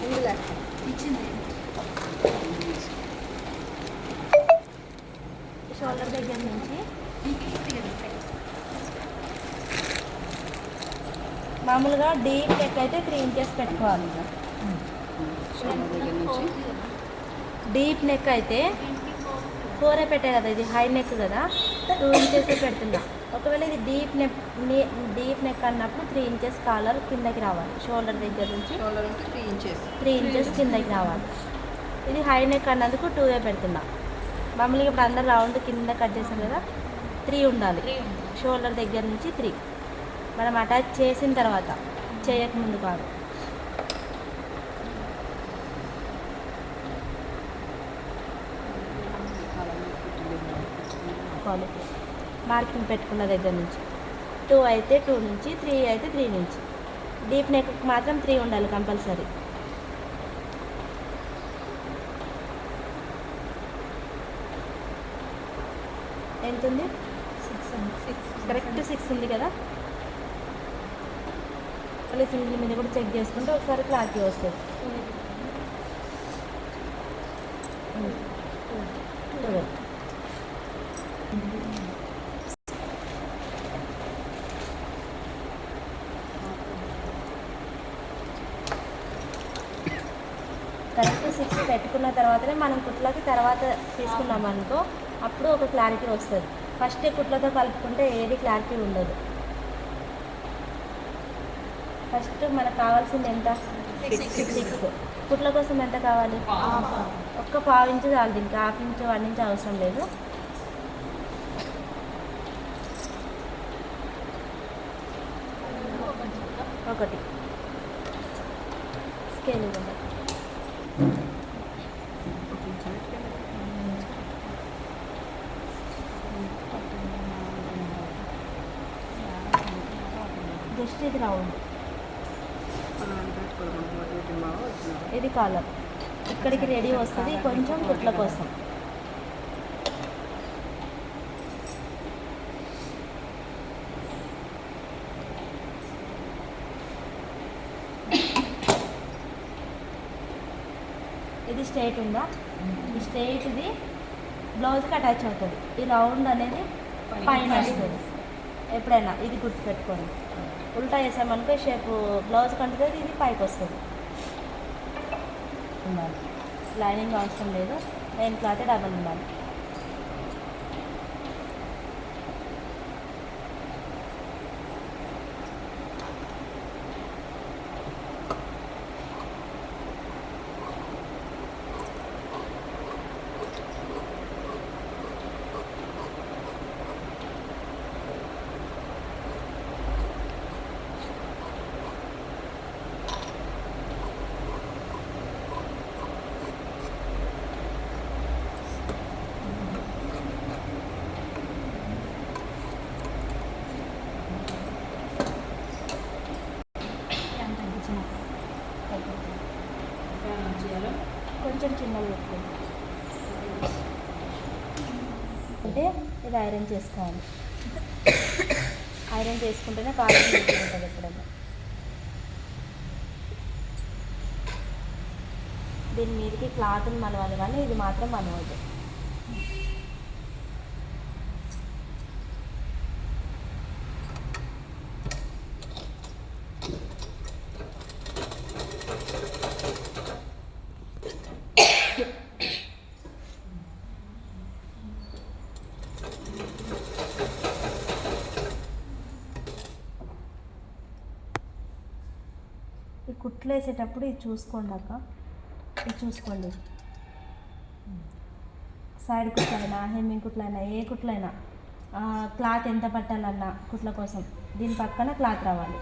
ఇందులో ఇచ్చింది షోల్డర్ దగ్గర నుంచి మామూలుగా డీప్ నెక్ అయితే 3 ఇంచెస్ పెట్టుకోవాలి. డీప్ నెక్ అయితే 4 పెట్టే కదా, ఇది హై నెక్ కదా, 2 ఇంచెస్ పెడుతున్నా. ఒకవేళ ఇది డీప్ నెక్ అన్నప్పుడు 3 ఇంచెస్ కాలర్ కిందకి రావాలి. షోల్డర్ దగ్గర నుంచి 3 ఇంచెస్ కిందకి రావాలి. ఇది హై నెక్ అన్నందుకు 2 పెడుతున్నా. మామూలుగా ఇప్పుడు అందరు రౌండ్ కింద కట్ చేసాం కదా, 3 ఉండాలి. షోల్డర్ దగ్గర నుంచి 3 మనం అటాచ్ చేసిన తర్వాత, చేయకముందు కాదు. మార్కింగ్ పెట్టుకున్న దగ్గర నుంచి 2 అయితే 2 నుంచి, 3 అయితే 3 నుంచి. డీప్ నెక్ మాత్రం 3 ఉండాలి కంపల్సరీ. ఎంత ఉంది? 6 కరెక్ట్ 6 ఉంది కదా. మళ్ళీ సింగిల్ మీద కూడా చెక్ చేసుకుంటే ఒకసారి క్లారిటీ వస్తుంది. కరెక్ట్ 6 పెట్టుకున్న తర్వాతనే మనం కుట్లకి తర్వాత తీసుకున్నాం అనుకో, అప్పుడు ఒక క్లారిటీ వస్తుంది. ఫస్ట్ కుట్లతో కలుపుకుంటే ఏది క్లారిటీ ఉండదు. ఫస్ట్ మనకు కావాల్సింది ఎంత? 6. కుట్ల కోసం ఎంత కావాలి? ఒక్క 1/2 ఇంచు చాలు. దీనికి 1/2 ఇంచు 1 ఇంచు అవసరం లేదు. ఒకటి స్కేల్ ఇవ్వండి. జస్ట్ ఇది రౌండ్, ఇది కాలర్ ఇక్కడికి రెడీ వస్తుంది. కొంచెం కుట్ల కోసం ఇది స్ట్రైట్ ఉందా? ఈ స్ట్రైట్ ఇది బ్లౌజ్కి అటాచ్ అవుతుంది. ఈ రౌండ్ అనేది పైన వస్తుంది. ఎప్పుడైనా ఇది గుర్తుపెట్టుకోండి. ఉల్టా వేసామనుకో షేప్ బ్లౌజ్ కంటుంది, ఇది పైకి వస్తుంది. లైనింగ్ అవసరం లేదు. మెయిన్ క్లాత్ డబల్ ఉండాలి. కొంచెం చిన్నగా పెట్టుకోండి. అంటే ఇది ఐరన్ చేసుకోవాలి. ఐరన్ చేసుకుంటేనే కాలం ఉంటుంది ఎప్పుడైనా. దీని మీదకి క్లాత్ని మనవాలి, కానీ ఇది మాత్రం మనవద్దు. ఈ కుట్లు వేసేటప్పుడు ఇది చూసుకోండి అక్క, ఇది చూసుకోండి. సైడ్ కుట్లైనా, హెమ్మింగ్ కుట్లైనా, ఏ కుట్లైనా క్లాత్ ఎంత పట్టాలన్నా కుట్ల కోసం దీని పక్కన క్లాత్ రావాలి.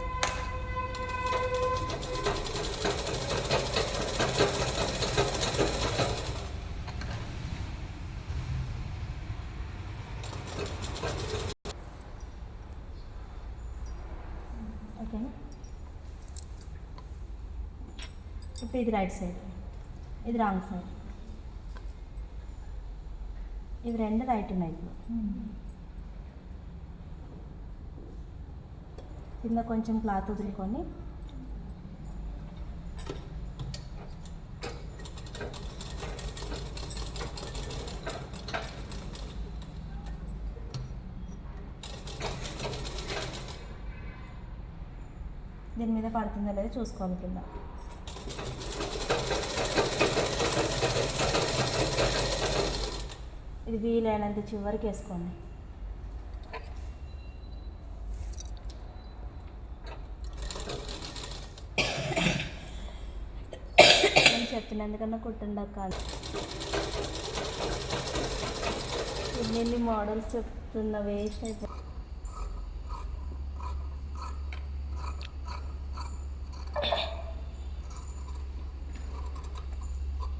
ఓకేనా? ఇప్పుడు ఇది రైట్ సైడ్, ఇది రాంగ్ సైడ్. ఇవి రెండు రైట్ ఉన్నాయి. ఇప్పుడు కింద కొంచెం క్లాత్ వదులుకొని దీని మీద పడుతుందో లేదో చూసుకోవాలి కింద. ఇది వీలైనంత చివరికి వేసుకోండి. నేను చెప్పినందుకన్నా కుట్టుండక ఇన్ని మోడల్స్ చెప్తున్న వేస్ట్ అయిపోతుంది.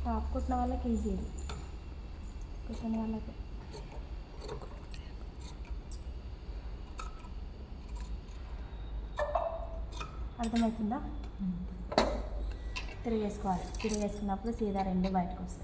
టాప్ కుట్టిన వాళ్ళకి ఈజీ, ఇది కుట్టిన వాళ్ళకి అర్థమవుతుందా? తిరిగేసుకోవాలి. తిరిగేసుకున్నప్పుడు సీదా రెండు బయటకు వస్తాయి.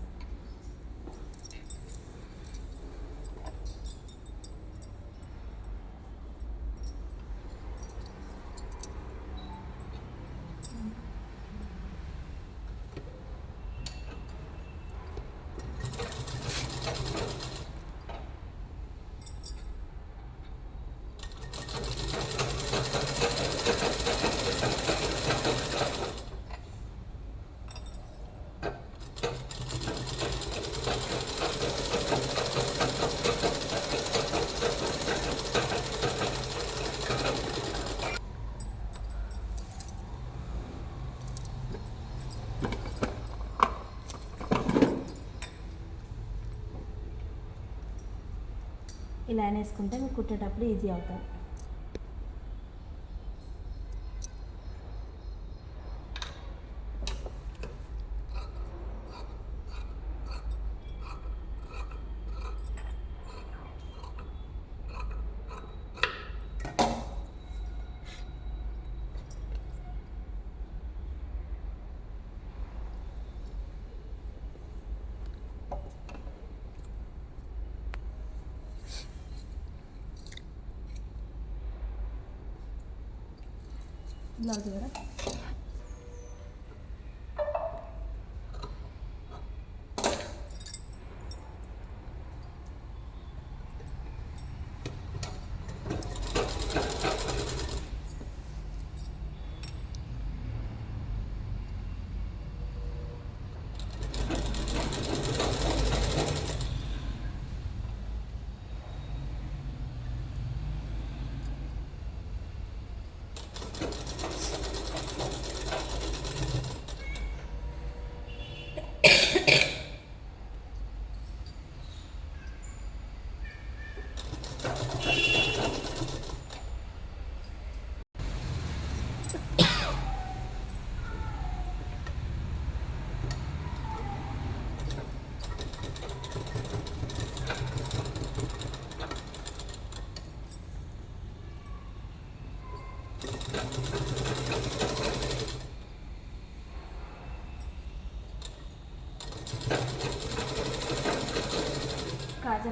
ఇలా వేసుకుంటే మీకు కుట్టేటప్పుడు ఈజీ అవుతుంది. బ్లౌజ్ కూడా కాజా